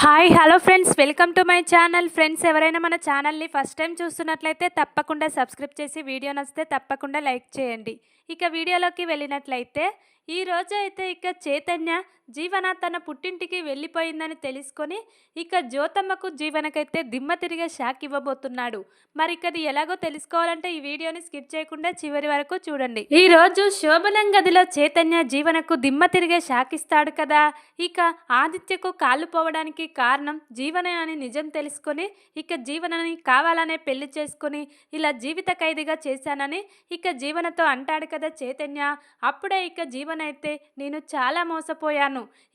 Hi hello friends, welcome to my channel. Friends, ఎవరైనా మన ఛానల్ని ఫస్ట్ టైం చూస్తున్నట్లయితే తప్పకుండా సబ్స్క్రైబ్ చేసి వీడియో నచ్చితే తప్పకుండా లైక్ చేయండి. ఇక వీడియోలోకి వెళ్ళినట్లయితే ఈరోజు అయితే ఇక చైతన్య జీవన తన పుట్టింటికి వెళ్ళిపోయిందని తెలుసుకొని ఇక జ్యోతమ్మకు జీవనకైతే దిమ్మ తిరిగే షాక్ ఇవ్వబోతున్నాడు. మరి ఇక అది ఎలాగో తెలుసుకోవాలంటే ఈ వీడియోని స్కిప్ చేయకుండా చివరి వరకు చూడండి. ఈ రోజు శోభనం గదిలో చైతన్య జీవనకు దిమ్మ తిరిగే షాక్ ఇస్తాడు కదా. ఇక ఆదిత్యకు కాళ్ళు పోవడానికి కారణం జీవన అని నిజం తెలుసుకొని ఇక జీవనని కావాలనే పెళ్లి చేసుకొని ఇలా జీవిత ఖైదీగా చేశానని ఇక జీవనతో అంటాడు కదా చైతన్య. అప్పుడే ఇక జీవన అయితే నేను చాలా మోసపోయాను,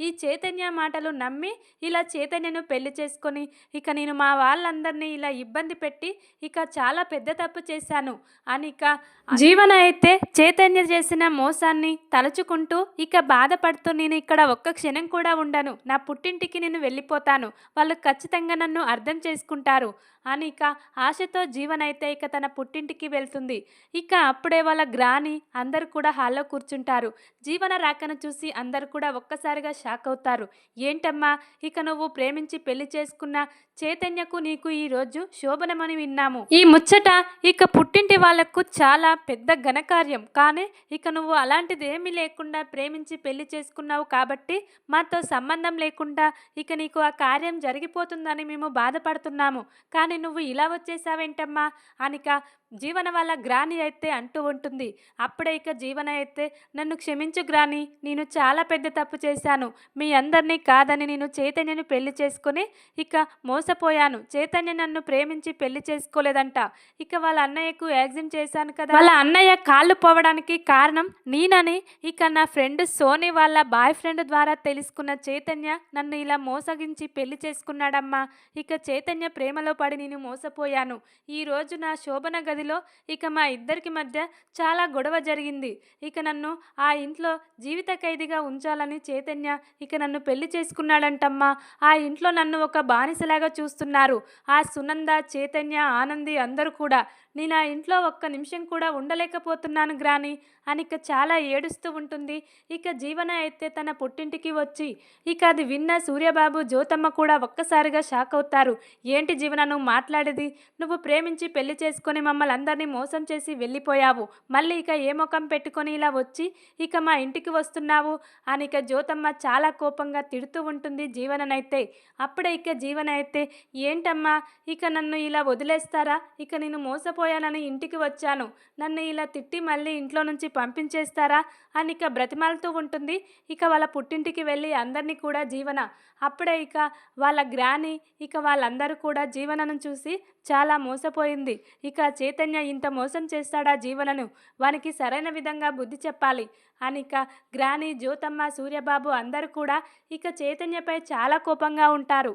ఈ చైతన్య మాటలు నమ్మి ఇలా చైతన్యను పెళ్లి చేసుకొని ఇక నేను మా వాళ్ళందరినీ ఇలా ఇబ్బంది పెట్టి ఇక చాలా పెద్ద తప్పు చేశాను అని ఇక జీవన అయితే చైతన్య చేసిన మోసాన్ని తలుచుకుంటూ ఇక బాధపడుతూ నేను ఇక్కడ ఒక్క క్షణం కూడా ఉండను, నా పుట్టింటికి నేను వెళ్ళిపోతాను, వాళ్ళు ఖచ్చితంగా నన్ను అర్థం చేసుకుంటారు అని ఇక ఆశతో జీవన అయితే ఇక తన పుట్టింటికి వెళ్తుంది. ఇక అప్పుడే వాళ్ళ గ్రాని అందరూ కూడా హాల్లో కూర్చుంటారు. జీవన రాకను చూసి అందరూ కూడా ఒక్కసారిగా షాక్ అవుతారు. ఏంటమ్మా, ఇక నువ్వు ప్రేమించి పెళ్లి చేసుకున్న చైతన్యకు నీకు ఈరోజు శోభనమని విన్నాము. ఈ ముచ్చట ఇక పుట్టింటి వాళ్లకు చాలా పెద్ద ఘనకార్యం, కానీ ఇక నువ్వు అలాంటిది ఏమీ లేకుండా ప్రేమించి పెళ్లి చేసుకున్నావు కాబట్టి మాతో సంబంధం లేకుండా ఇక నీకు ఆ కార్యం జరిగిపోతుందని మేము బాధపడుతున్నాము, కానీ నువ్వు ఇలా వచ్చేసావేంటమ్మా అనిక జీవన వాళ్ళ గ్రాని అయితే అంటూ ఉంటుంది. అప్పుడే ఇక జీవన అయితే నన్ను క్షమించు గ్రాని, నేను చాలా పెద్ద తప్పు చేశాను, మీ అందరినీ కాదని నేను చైతన్యను పెళ్లి చేసుకుని ఇక మోసపోయాను, చైతన్య నన్ను ప్రేమించి పెళ్లి చేసుకోలేదంట, ఇక వాళ్ళ అన్నయ్యకు యాక్సిడెంట్ చేశాను కదా, వాళ్ళ అన్నయ్య కాళ్ళు పోవడానికి కారణం నేనని ఇక నా ఫ్రెండ్ సోనీ వాళ్ళ బాయ్ ఫ్రెండ్ ద్వారా తెలుసుకున్న చైతన్య నన్ను ఇలా మోసగించి పెళ్లి చేసుకున్నాడమ్మా, ఇక చైతన్య ప్రేమలో పడి నేను మోసపోయాను. ఈరోజు నా శోభన గదిలో ఇక మా ఇద్దరికి మధ్య చాలా గొడవ జరిగింది, ఇక నన్ను ఆ ఇంట్లో జీవిత ఖైదీగా ఉంచాలని చైతన్య ఇక నన్ను పెళ్లి చేసుకున్నాడంటమ్మా, ఆ ఇంట్లో నన్ను ఒక బానిసలాగా చూస్తున్నారు ఆ సునంద, చైతన్య, ఆనంది అందరూ కూడా, నేను ఆ ఇంట్లో ఒక్క నిమిషం కూడా ఉండలేకపోతున్నాను గ్రాని అని ఇక చాలా ఏడుస్తూ ఉంటుంది. ఇక జీవన అయితే తన పుట్టింటికి వచ్చి ఇక అది విన్న సూర్యబాబు, జ్యోతమ్మ కూడా ఒక్కసారిగా షాక్ అవుతారు. ఏంటి జీవన నువ్వు మాట్లాడేది, నువ్వు ప్రేమించి పెళ్లి చేసుకొని మమ్మల్ని అందరినీ మోసం చేసి వెళ్ళిపోయావు, మళ్ళీ ఇక ఏ ముఖం పెట్టుకొని ఇలా వచ్చి ఇక మా ఇంటికి వస్తున్నావు అని ఇక జ్యోతమ్మ చాలా కోపంగా తిడుతూ ఉంటుంది జీవననైతే. అప్పుడే ఇక జీవన అయితే ఏంటమ్మా, ఇక నన్ను ఇలా వదిలేస్తారా, ఇక నేను మోసపోయానని ఇంటికి వచ్చాను, నన్ను ఇలా తిట్టి మళ్ళీ ఇంట్లో నుంచి పంపించేస్తారా అని ఇక బ్రతిమాలుతూ ఉంటుంది. ఇక వాళ్ళ పుట్టింటికి వెళ్ళి అందరినీ కూడా జీవన. అప్పుడే ఇక వాళ్ళ గ్రాని ఇక వాళ్ళందరూ కూడా జీవనను చూసి చాలా మోసపోయింది, ఇక చైతన్య ఇంత మోసం చేస్తాడా జీవనను, వానికి సరైన విధంగా బుద్ధి చెప్పాలి అని ఇక గ్రాని, జ్యోతమ్మ, సూర్యబాబు అందరూ కూడా ఇక చైతన్యపై చాలా కోపంగా ఉంటారు.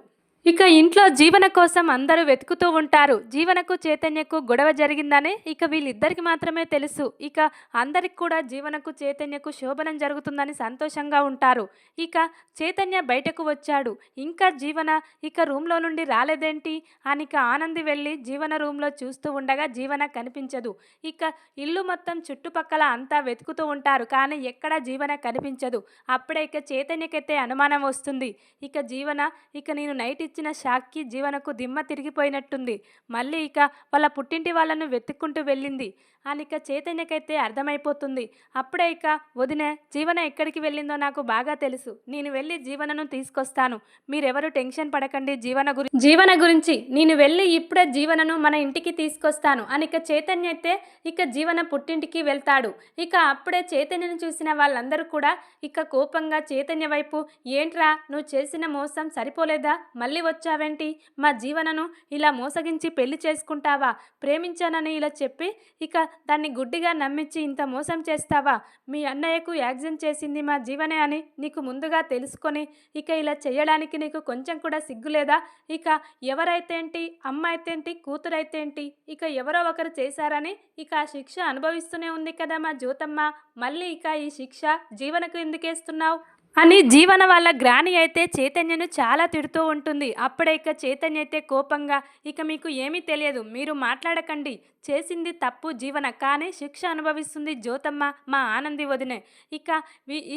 ఇక ఇంట్లో జీవన కోసం అందరూ వెతుకుతూ ఉంటారు. జీవనకు చైతన్యకు గొడవ జరిగిందని ఇక వీళ్ళిద్దరికి మాత్రమే తెలుసు. ఇక అందరికి కూడా జీవనకు చైతన్యకు శోభనం జరుగుతుందని సంతోషంగా ఉంటారు. ఇక చైతన్య బయటకు వచ్చాడు, ఇంకా జీవన ఇక రూమ్లో నుండి రాలేదేంటి అని ఇక ఆనంది వెళ్ళి జీవన రూమ్లో చూస్తూ ఉండగా జీవన కనిపించదు. ఇక ఇల్లు మొత్తం చుట్టుపక్కల అంతా వెతుకుతూ ఉంటారు, కానీ ఎక్కడా జీవన కనిపించదు. అప్పుడే ఇక చైతన్యకైతే అనుమానం వస్తుంది. ఇక జీవన ఇక నేను నైట్ ఇచ్చిన షాక్కి జీవనకు దిమ్మ తిరిగిపోయినట్టుంది, మళ్ళీ ఇక వాళ్ళ పుట్టింటి వాళ్ళను వెతుక్కుంటూ వెళ్ళింది అని ఇక చైతన్యకైతే అర్థమైపోతుంది. అప్పుడే ఇక వదినే, జీవన ఎక్కడికి వెళ్ళిందో నాకు బాగా తెలుసు, నేను వెళ్ళి జీవనను తీసుకొస్తాను, మీరెవరు టెన్షన్ పడకండి, జీవన గురించి నేను వెళ్ళి ఇప్పుడే జీవనను మన ఇంటికి తీసుకొస్తాను అని ఇక చైతన్య అయితే ఇక జీవన పుట్టింటికి వెళ్తాడు. ఇక అప్పుడే చైతన్యను చూసిన వాళ్ళందరూ కూడా ఇక కోపంగా చైతన్య వైపు, ఏంట్రా నువ్వు చేసిన మోసం సరిపోలేదా, మళ్ళీ వచ్చావేంటి, మా జీవనను ఇలా మోసగించి పెళ్లి చేసుకుంటావా, ప్రేమించానని ఇలా చెప్పి ఇక దాన్ని గుడ్డిగా నమ్మించి ఇంత మోసం చేస్తావా, మీ అన్నయ్యకు యాక్సిడెంట్ చేసింది మా జీవనే అని నీకు ముందుగా తెలుసుకొని ఇక ఇలా చేయడానికి నీకు కొంచెం కూడా సిగ్గులేదా, ఇక ఎవరైతే ఏంటి, అమ్మ అయితే ఏంటి, కూతురైతే ఏంటి, ఇక ఎవరో ఒకరు చేశారని ఇక ఆ శిక్ష అనుభవిస్తూనే ఉంది కదా మా జ్యోతమ్మ, మళ్ళీ ఇక ఈ శిక్ష జీవనకు ఎందుకేస్తున్నావు అని జీవన వాళ్ళ గ్రాని అయితే చైతన్యను చాలా తిడుతూ ఉంటుంది. అప్పుడే ఇక చైతన్య అయితే కోపంగా, ఇక మీకు ఏమీ తెలియదు, మీరు మాట్లాడకండి, చేసింది తప్పు జీవన, కానీ శిక్ష అనుభవిస్తుంది జ్యోతమ్మ, మా ఆనంది వదినే. ఇక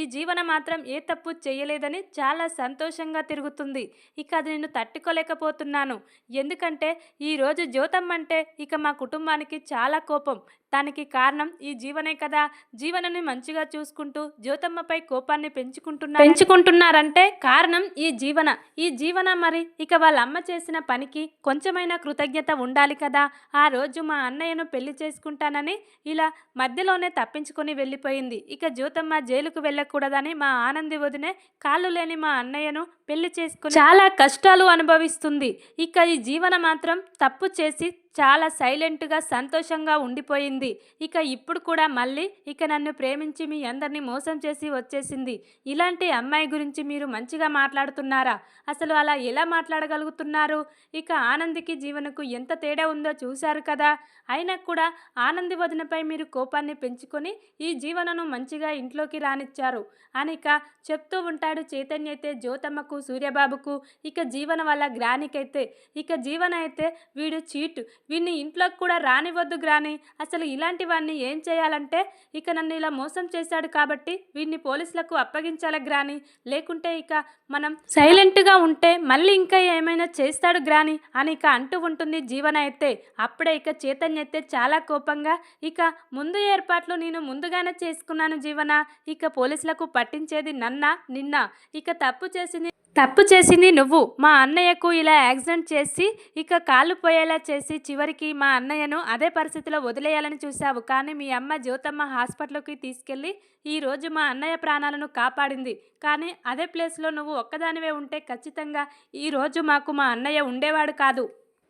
ఈ జీవన మాత్రం ఏ తప్పు చేయలేదని చాలా సంతోషంగా తిరుగుతుంది. ఇక అది నేను తట్టుకోలేకపోతున్నాను. ఎందుకంటే ఈరోజు జ్యోతమ్మ అంటే ఇక మా కుటుంబానికి చాలా కోపం. దానికి కారణం ఈ జీవనే కదా. జీవనని మంచిగా చూసుకుంటూ జ్యోతమ్మపై కోపాన్ని పెంచుకుంటున్నారంటే కారణం ఈ జీవన. ఈ జీవన మరి ఇక వాళ్ళ అమ్మ చేసిన పనికి కొంచెమైనా కృతజ్ఞత ఉండాలి కదా. ఆ రోజు మా అన్నయ్యను పెళ్లి చేసుకుంటానని ఇలా మధ్యలోనే తప్పించుకొని వెళ్ళిపోయింది. ఇక జ్యోతమ్మ జైలుకు వెళ్ళకూడదని మా ఆనంది వదినే కాళ్ళు లేని మా అన్నయ్యను పెళ్లి చేసుకుని చాలా కష్టాలు అనుభవిస్తుంది. ఇక ఈ జీవన మాత్రం తప్పు చేసి చాలా సైలెంట్గా సంతోషంగా ఉండిపోయింది. ఇక ఇప్పుడు కూడా మళ్ళీ ఇక నన్ను ప్రేమించి మీ అందరినీ మోసం చేసి వచ్చేసింది. ఇలాంటి అమ్మాయి గురించి మీరు మంచిగా మాట్లాడుతున్నారా? అసలు అలా ఎలా మాట్లాడగలుగుతున్నారు? ఇక ఆనందికి జీవనకు ఎంత తేడా ఉందో చూశారు కదా. అయినా కూడా ఆనంది వదినపై మీరు కోపాన్ని పెంచుకొని ఈ జీవనను మంచిగా ఇంట్లోకి రానిచ్చారు అని ఇక చెప్తూ ఉంటాడు చైతన్య అయితే జ్యోతమ్మకు, సూర్యబాబుకు. ఇక జీవన వాళ్ళ గ్రానికైతే ఇక జీవన అయితే వీడు చీట్, వీడిని ఇంట్లోకి కూడా రానివద్దు గ్రాని, అసలు ఇలాంటివన్నీ ఏం చేయాలంటే ఇక నన్ను ఇలా మోసం చేశాడు కాబట్టి వీడిని పోలీసులకు అప్పగించాలి గ్రాని, లేకుంటే ఇక మనం సైలెంట్గా ఉంటే మళ్ళీ ఇంకా ఏమైనా చేస్తాడు గ్రాని అని ఇక అంటూ ఉంటుంది జీవన అయితే. అప్పుడే ఇక చైతన్య అయితే చాలా కోపంగా, ఇక ముందు ఏర్పాట్లు నేను ముందుగానే చేసుకున్నాను జీవన, ఇక పోలీసులకు పట్టించేది నిన్న, ఇక తప్పు చేసింది నువ్వు. మా అన్నయ్యకు ఇలా యాక్సిడెంట్ చేసి ఇక కాళ్ళు పోయేలా చేసి చివరికి మా అన్నయ్యను అదే పరిస్థితిలో వదిలేయాలని చూశావు. కానీ మీ అమ్మ జ్యోతమ్మ హాస్పిటల్కి తీసుకెళ్ళి ఈరోజు మా అన్నయ్య ప్రాణాలను కాపాడింది. కానీ అదే ప్లేస్లో నువ్వు ఒక్కదానివే ఉంటే ఖచ్చితంగా ఈరోజు మాకు మా అన్నయ్య ఉండేవాడు కాదు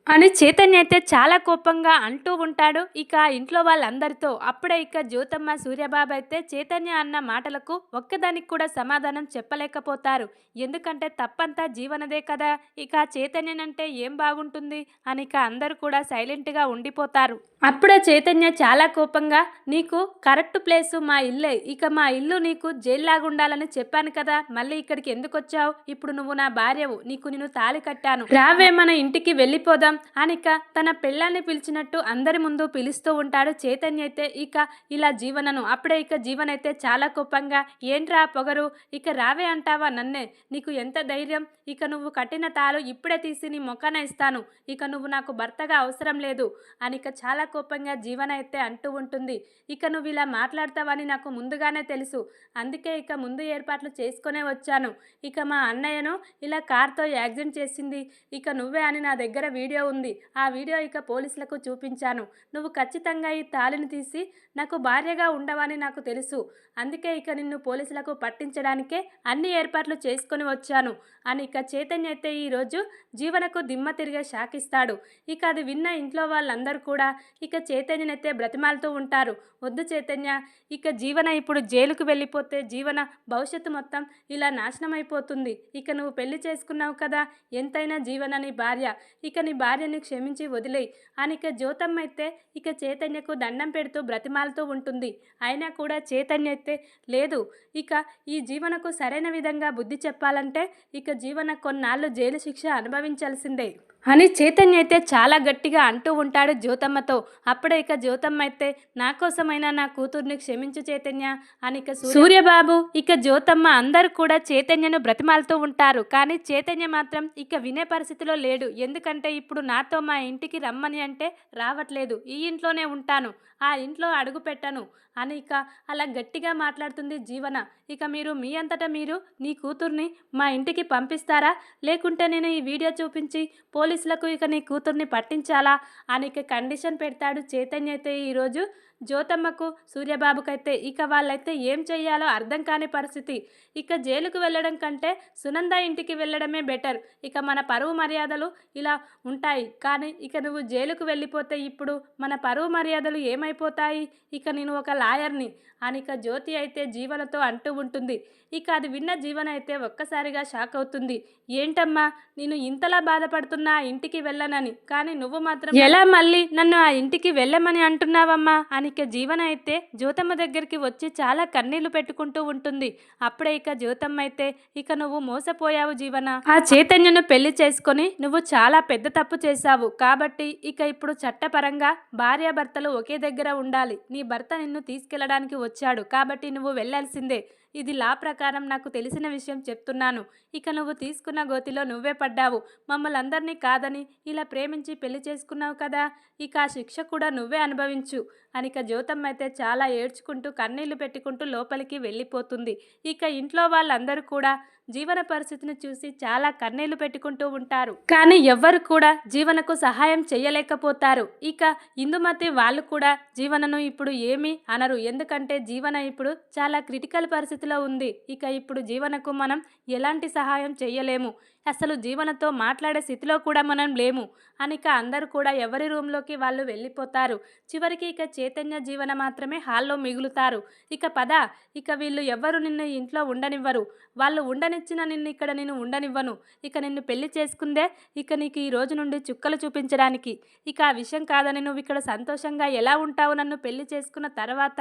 అని చైతన్య అయితే చాలా కోపంగా అంటూ ఉంటాడు ఇక ఇంట్లో వాళ్ళందరితో. అప్పుడే ఇక జ్యోతమ్మ, సూర్యబాబు అయితే చైతన్య అన్న మాటలకు ఒక్కదానికి కూడా సమాధానం చెప్పలేకపోతారు. ఎందుకంటే తప్పంతా జీవనదే కదా, ఇక చైతన్యనంటే ఏం బాగుంటుంది అని ఇక అందరూ కూడా సైలెంట్గా ఉండిపోతారు. అప్పుడే చైతన్య చాలా కోపంగా, నీకు కరెక్ట్ ప్లేసు మా ఇల్లే, ఇక మా ఇల్లు నీకు జైల్లాగా ఉండాలని చెప్పాను కదా, మళ్ళీ ఇక్కడికి ఎందుకు వచ్చావు? ఇప్పుడు నువ్వు నా భార్యవు, నేను తాళి కట్టాను, రావే మన ఇంటికి వెళ్ళిపోదాం అనిక తన పెళ్ళాన్ని పిలిచినట్టు అందరి ముందు పిలుస్తూ ఉంటాడు చైతన్య అయితే ఇక ఇలా జీవనను. అప్పుడే ఇక జీవన అయితే చాలా కోపంగా, ఏంట్రా పొగరు, ఇక రావే అంటావా నన్నే, నీకు ఎంత ధైర్యం, ఇక నువ్వు కట్టిన తాళు ఇప్పుడే తీసి నీ మొక్కన ఇస్తాను, ఇక నువ్వు నాకు భర్తగా అవసరం లేదు అనిక చాలా కోపంగా జీవన అయితే అంటూ ఉంటుంది. ఇక నువ్వు ఇలా మాట్లాడతావని నాకు ముందుగానే తెలుసు, అందుకే ఇక ముందు ఏర్పాట్లు చేసుకునే వచ్చాను. ఇక మా అన్నయ్యను ఇలా కార్తో యాక్సిడెంట్ చేసింది ఇక నువ్వే అని నా దగ్గర వీడియో ఉంది, ఆ వీడియో ఇక పోలీసులకు చూపించాను. నువ్వు ఖచ్చితంగా ఈ తాళిని తీసి నాకు భార్యగా ఉండవని నాకు తెలుసు, అందుకే ఇక నిన్ను పోలీసులకు పట్టించడానికే అన్ని ఏర్పాట్లు చేసుకొని వచ్చాను అని ఇక చైతన్య అయితే ఈరోజు జీవనకు దిమ్మ తిరిగే షాకిస్తాడు. ఇక అది విన్న ఇంట్లో వాళ్ళందరూ కూడా ఇక చైతన్యనైతే బ్రతిమాలుతూ ఉంటారు. వద్దు చైతన్య, ఇక జీవన ఇప్పుడు జైలుకు వెళ్ళిపోతే జీవన భవిష్యత్తు మొత్తం ఇలా నాశనం అయిపోతుంది, ఇక నువ్వు పెళ్లి చేసుకున్నావు కదా, ఎంతైనా జీవన నీ భార్య, ఇక నీ భార్యని క్షమించి వదిలేయి అని ఇక జ్యోతమ్మ అయితే ఇక చైతన్యకు దండం పెడుతూ బ్రతిమాలుతూ ఉంటుంది. అయినా కూడా చైతన్య అయితే లేదు, ఇక ఈ జీవనకు సరైన విధంగా బుద్ధి చెప్పాలంటే ఇక జీవన కొన్నాళ్ళు జైలు శిక్ష అనుభవించాల్సిందే అని చైతన్య అయితే చాలా గట్టిగా అంటూ ఉంటాడు జ్యోతమ్మతో. అప్పుడే ఇక జ్యోతమ్మ అయితే నా కోసమైనా నా కూతుర్ని క్షమించు చైతన్య అని ఇక సూర్యబాబు ఇక జ్యోతమ్మ అందరూ కూడా చైతన్యను బ్రతిమాలుతూ ఉంటారు. కానీ చైతన్య మాత్రం ఇక వినే పరిస్థితిలో లేడు. ఎందుకంటే ఇప్పుడు నాతో మా ఇంటికి రమ్మని అంటే రావట్లేదు, ఈ ఇంట్లోనే ఉంటాను, ఆ ఇంట్లో అడుగు పెట్టను అని ఇక అలా గట్టిగా మాట్లాడుతుంది జీవన. ఇక మీరు మీ అంతటా మీరు నీ కూతుర్ని మా ఇంటికి పంపిస్తారా, లేకుంటే నేను ఈ వీడియో చూపించి పోలీసులకు ఇక నీ కూతుర్ని పట్టించాలా అని ఇక కండిషన్ పెడతాడు చైతన్య అయితే ఈరోజు జ్యోతమ్మకు, సూర్యబాబుకైతే. ఇక వాళ్ళైతే ఏం చెయ్యాలో అర్థం కాని పరిస్థితి. ఇక జైలుకు వెళ్ళడం కంటే సునంద ఇంటికి వెళ్ళడమే బెటర్, ఇక మన పరువు మర్యాదలు ఇలా ఉంటాయి, కానీ ఇక నువ్వు జైలుకు వెళ్ళిపోతే ఇప్పుడు మన పరువు మర్యాదలు ఏమైపోతాయి, ఇక నేను ఒక లాయర్ని అని ఇక జ్యోతి అయితే జీవనతో అంటూ ఉంటుంది. ఇక అది విన్న జీవన అయితే ఒక్కసారిగా షాక్ అవుతుంది. ఏంటమ్మా, నేను ఇంతలా బాధపడుతున్నా ఇంటికి వెళ్ళనని, కానీ నువ్వు మాత్రం ఎలా మళ్ళీ నన్ను ఆ ఇంటికి వెళ్ళమని అంటున్నావమ్మా అని అని ఇక జీవన అయితే జ్యోతమ్మ దగ్గరికి వచ్చి చాలా కన్నీళ్లు పెట్టుకుంటూ ఉంటుంది. అప్పుడే ఇక జ్యోతమ్మ అయితే, ఇక నువ్వు మోసపోయావు జీవన, ఆ చైతన్యను పెళ్లి చేసుకొని నువ్వు చాలా పెద్ద తప్పు చేశావు. కాబట్టి ఇక ఇప్పుడు చట్టపరంగా భార్యాభర్తలు ఒకే దగ్గర ఉండాలి. నీ భర్త నిన్ను తీసుకెళ్లడానికి వచ్చాడు కాబట్టి నువ్వు వెళ్లాల్సిందే. ఇది లా ప్రకారం నాకు తెలిసిన విషయం చెప్తున్నాను. ఇక నువ్వు తీసుకున్న గోతిలో నువ్వే పడ్డావు. మమ్మల్ని అందరినీ కాదని ఇలా ప్రేమించి పెళ్లి చేసుకున్నావు కదా, ఇక ఆ శిక్ష కూడా నువ్వే అనుభవించు అని ఇక జ్యోతమ్మ అయితే చాలా ఏడ్చుకుంటూ కన్నీళ్లు పెట్టుకుంటూ లోపలికి వెళ్ళిపోతుంది. ఇక ఇంట్లో వాళ్ళందరూ కూడా జీవన పరిస్థితిని చూసి చాలా కన్నీళ్లు పెట్టుకుంటూ ఉంటారు. కానీ ఎవ్వరు కూడా జీవనకు సహాయం చేయలేకపోతారు. ఇక ఇందుమతి వాళ్ళు కూడా జీవనను ఇప్పుడు ఏమీ అనరు. ఎందుకంటే జీవన ఇప్పుడు చాలా క్రిటికల్ పరిస్థితిలో ఉంది. ఇక ఇప్పుడు జీవనకు మనం ఎలాంటి సహాయం చేయలేము. అసలు జీవనతో మాట్లాడే స్థితిలో కూడా మనం లేము అనిక అందరూ కూడా ఎవరి రూమ్లోకి వాళ్ళు వెళ్ళిపోతారు. చివరికి ఇక చైతన్య జీవన మాత్రమే హాల్లో మిగులుతారు. ఇక పద, ఇక వీళ్ళు ఎవ్వరు నిన్ను ఇంట్లో ఉండనివ్వరు. వాళ్ళు ఉండనిచ్చిన నిన్ను ఇక్కడ నేను ఉండనివ్వను. ఇక నిన్ను పెళ్లి చేసుకుందే ఇక నీకు ఈ రోజు నుండి చుక్కలు చూపించడానికి. ఇక ఆ విషయం కాదని నువ్వు ఇక్కడ సంతోషంగా ఎలా ఉంటావు నన్ను పెళ్లి చేసుకున్న తర్వాత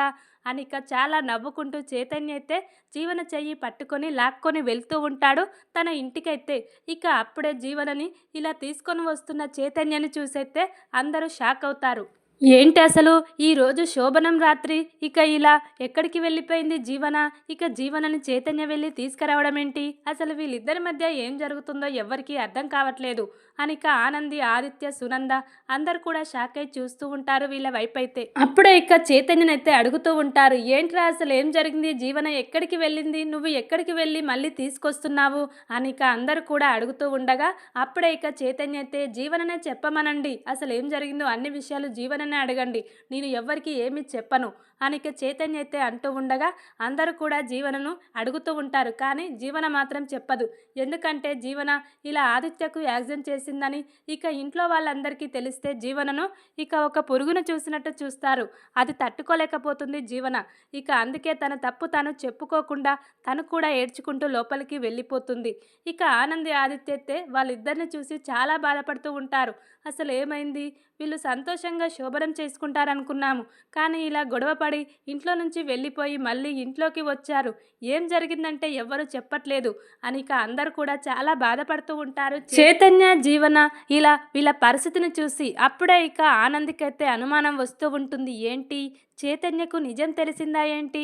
అనిక చాలా నవ్వుకుంటూ చైతన్య అయితే జీవన చెయ్యి పట్టుకొని లాక్కొని వెళ్తూ ఉంటాడు తన ఇంటికైతే. ఇక అప్పుడే జీవనని ఇలా తీసుకొని వస్తున్న చైతన్యని చూసైతే అందరూ షాక్ అవుతారు. ఏంటి అసలు ఈరోజు శోభనం రాత్రి ఇక ఇలా ఎక్కడికి వెళ్ళిపోయింది జీవన? ఇక జీవనని చైతన్య వెళ్ళి తీసుకురావడం ఏంటి? అసలు వీళ్ళిద్దరి మధ్య ఏం జరుగుతుందో ఎవ్వరికీ అర్థం కావట్లేదు అనిక ఆనంది, ఆదిత్య, సునంద అందరు కూడా షాక్ అయి చూస్తూ ఉంటారు వీళ్ళ వైపు అయితే. అప్పుడే ఇక చైతన్యనైతే అడుగుతూ ఉంటారు, ఏంట్రా అసలు ఏం జరిగింది? జీవన ఎక్కడికి వెళ్ళింది? నువ్వు ఎక్కడికి వెళ్ళి మళ్ళీ తీసుకొస్తున్నావు అనిక అందరు కూడా అడుగుతూ ఉండగా అప్పుడే ఇక చైతన్య అయితే, జీవననే చెప్పమనండి, అసలు ఏం జరిగిందో అన్ని విషయాలు జీవననే అడగండి, నేను ఎవ్వరికి ఏమీ చెప్పను అనిక చైతన్య అయితే అంటూ ఉండగా అందరూ కూడా జీవనను అడుగుతూ ఉంటారు. కానీ జీవన మాత్రం చెప్పదు. ఎందుకంటే జీవన ఇలా ఆదిత్యకు యాక్సిడెంట్ చేసిందని ఇక ఇంట్లో వాళ్ళందరికీ తెలిస్తే జీవనను ఇక ఒక పురుగును చూసినట్టు చూస్తారు. అది తట్టుకోలేకపోతుంది జీవన. ఇక అందుకే తన తప్పు తాను చెప్పుకోకుండా తను కూడా ఏడ్చుకుంటూ లోపలికి వెళ్ళిపోతుంది. ఇక ఆనంది, ఆదిత్య అయితే వాళ్ళిద్దరిని చూసి చాలా బాధపడుతూ ఉంటారు. అసలు ఏమైంది? వీళ్ళు సంతోషంగా శోభనం చేసుకుంటారనుకున్నాము, కానీ ఇలా గొడవపడి ఇంట్లో నుంచి వెళ్ళిపోయి మళ్ళీ ఇంట్లోకి వచ్చారు. ఏం జరిగిందంటే ఎవ్వరూ చెప్పట్లేదు అనిక అందరూ కూడా చాలా బాధపడుతూ ఉంటారు. చైతన్య, జీవన ఇలా వీళ్ళ పరిస్థితిని చూసి అప్పుడే ఇక ఆనందికైతే అనుమానం వస్తూ ఉంటుంది. ఏంటి చైతన్యకు నిజం తెలిసిందా ఏంటి?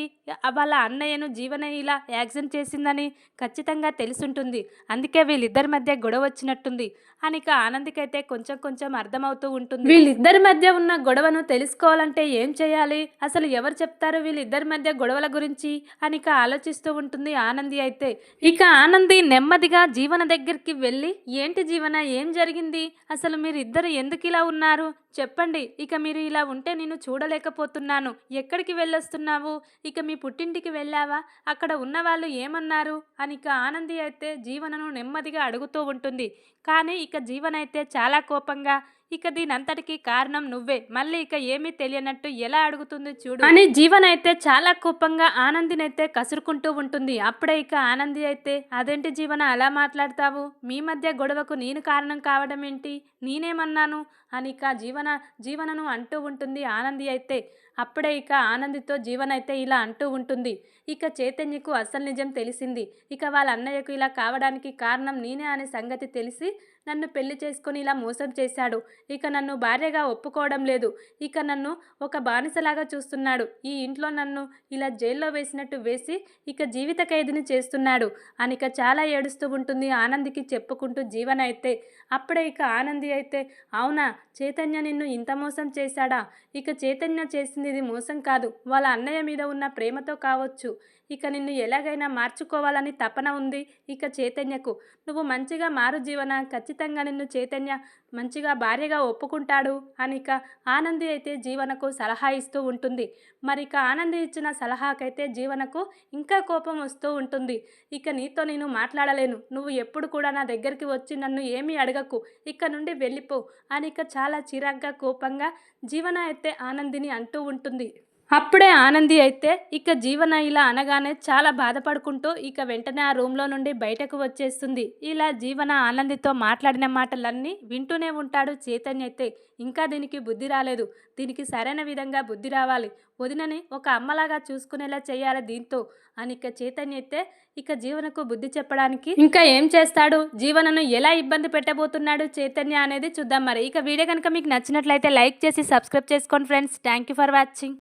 వాళ్ళ అన్నయ్యను జీవన ఇలా యాక్సిడెంట్ చేసిందని ఖచ్చితంగా తెలిసుంటుంది. అందుకే వీళ్ళిద్దరి మధ్య గొడవ వచ్చినట్టుంది అనిక ఆనందికైతే కొంచెం కొంచెం అర్థమవుతూ ఉంటుంది. వీళ్ళిద్దరి మధ్య ఉన్న గొడవను తెలుసుకోవాలంటే ఏం చేయాలి? అసలు ఎవరు చెప్తారు వీళ్ళిద్దరి మధ్య గొడవల గురించి అనిక ఆలోచిస్తూ ఉంటుంది ఆనంది అయితే. ఇక ఆనంది నెమ్మదిగా జీవన దగ్గరికి వెళ్ళి, ఏంటి జీవన, ఏం జరిగింది? అసలు మీరు ఇద్దరు ఎందుకు ఇలా ఉన్నారు చెప్పండి. ఇక మీరు ఇలా ఉంటే నేను చూడలేకపోతున్నాను. ఎక్కడికి వెళ్ళొస్తున్నావు? ఇక మీ పుట్టింటికి వెళ్ళావా? అక్కడ ఉన్న వాళ్ళు ఏమన్నారు అనిక ఆనంది అయితే జీవనను నెమ్మదిగా అడుగుతూ ఉంటుంది. కానీ ఇక జీవన అయితే చాలా కోపంగా, ఇక దీనంతటికీ కారణం నువ్వే, మళ్ళీ ఇక ఏమీ తెలియనట్టు ఎలా అడుగుతుంది చూడు అని జీవన అయితే చాలా కోపంగా ఆనందినైతే కసురుకుంటూ ఉంటుంది. అప్పుడే ఇక ఆనంది అయితే, అదేంటి జీవన అలా మాట్లాడతావు? మీ మధ్య గొడవకు నేను కారణం కావడం ఏంటి? నేనేమన్నాను అనిక జీవనను అంటూ ఉంటుంది ఆనంది అయితే. అప్పుడే ఇక ఆనందితో జీవన అయితే ఇలా అంటూ ఉంటుంది, ఇక చైతన్యకు అసలు నిజం తెలిసింది. ఇక వాళ్ళ అన్నయ్యకు ఇలా కావడానికి కారణం నేనే అనే సంగతి తెలిసి నన్ను పెళ్లి చేసుకొని ఇలా మోసం చేశాడు. ఇక నన్ను భార్యగా ఒప్పుకోవడం లేదు. ఇక నన్ను ఒక బానిసలాగా చూస్తున్నాడు. ఈ ఇంట్లో నన్ను ఇలా జైల్లో వేసినట్టు వేసి ఇక జీవిత ఖైదుని చేస్తున్నాడు అనిక చాలా ఏడుస్తూ ఉంటుంది ఆనందికి చెప్పుకుంటూ జీవన అయితే. అప్పుడే ఇక ఆనంది అయితే, అవునా చైతన్య నిన్ను ఇంత మోసం చేశాడా? ఇక చైతన్య చేసింది ఇది మోసం కాదు, వాళ్ళ అన్నయ్య మీద ఉన్న ప్రేమతో కావచ్చు. ఇక నిన్ను ఎలాగైనా మార్చుకోవాలని తపన ఉంది ఇక చైతన్యకు. నువ్వు మంచిగా మారు జీవన, ఖచ్చితంగా నిన్ను చైతన్య మంచిగా భార్యగా ఒప్పుకుంటాడు అనిక ఆనంది అయితే జీవనకు సలహా ఇస్తూ ఉంటుంది. మరి ఇక ఆనంది ఇచ్చిన సలహాకైతే జీవనకు ఇంకా కోపం వస్తూ ఉంటుంది. ఇక నీతో నేను మాట్లాడలేను, నువ్వు ఎప్పుడు కూడా నా దగ్గరికి వచ్చి నన్ను ఏమీ అడగకు, ఇక్కడ నుండి వెళ్ళిపో అనిక చాలా చిరాగ్గా కోపంగా జీవన అయితే ఆనందిని అంటూ ఉంటుంది. అప్పుడే ఆనంది అయితే ఇక జీవన ఇలా అనగానే చాలా బాధపడుకుంటూ ఇక వెంటనే ఆ రూమ్లో నుండి బయటకు వచ్చేస్తుంది. ఇలా జీవన ఆనందితో మాట్లాడిన మాటలన్నీ వింటూనే ఉంటాడు చైతన్య అయితే. ఇంకా దీనికి బుద్ధి రాలేదు, దీనికి సరైన విధంగా బుద్ధి రావాలి, వదినని ఒక అమ్మలాగా చూసుకునేలా చేయాలి దీంతో అని ఇక చైతన్య అయితే ఇక జీవనకు బుద్ధి చెప్పడానికి ఇంకా ఏం చేస్తాడు, జీవనను ఎలా ఇబ్బంది పెట్టబోతున్నాడు చైతన్య అనేది చూద్దాం. మరి ఇక వీడియో కనుక మీకు నచ్చినట్లయితే లైక్ చేసి సబ్స్క్రైబ్ చేసుకోండి friends. Thank you for watching.